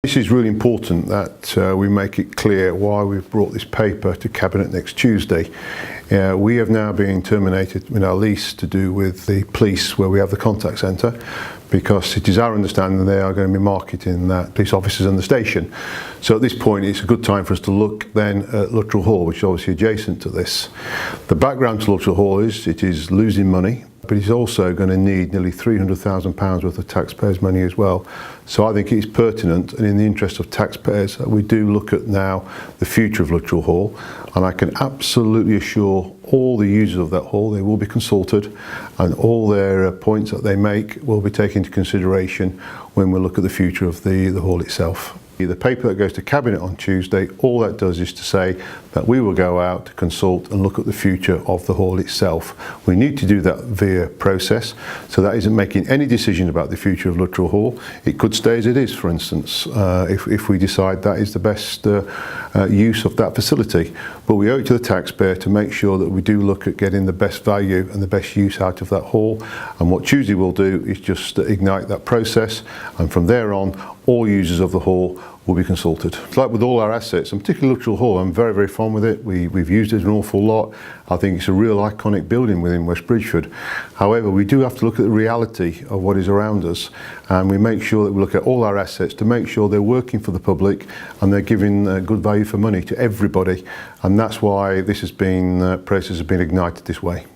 This is really important that we make it clear why we've brought this paper to Cabinet next Tuesday. We have now been terminated in our lease to do with the police where we have the contact centre, because it is our understanding they are going to be marketing that police officers in the station. So at this point it's a good time for us to look then at Lutterell Hall, which is obviously adjacent to this. The background to Lutterell Hall is it is losing money, but it's also going to need nearly £300,000 worth of taxpayers' money as well. So I think it's pertinent and in the interest of taxpayers that we do look at now the future of Lutterell Hall, and I can absolutely assure all the users of that hall they will be consulted, and all their points that they make will be taken into consideration when we look at the future of the hall itself. The paper that goes to Cabinet on Tuesday, all that does is to say that we will go out to consult and look at the future of the hall itself. We need to do that via process, so that isn't making any decision about the future of Lutterell Hall. It could stay as it is, for instance, if we decide that is the best use of that facility. But we owe it to the taxpayer to make sure that we do look at getting the best value and the best use out of that hall. And what Tuesday will do is just ignite that process, and from there on, all users of the hall will be consulted. Like with all our assets, and particularly Lutterell Hall, I'm very, very fond with it. We've used it an awful lot. I think it's a real iconic building within West Bridgford. However, we do have to look at the reality of what is around us, and we make sure that we look at all our assets to make sure they're working for the public and they're giving good value for money to everybody. And that's why this has been, process has been ignited this way.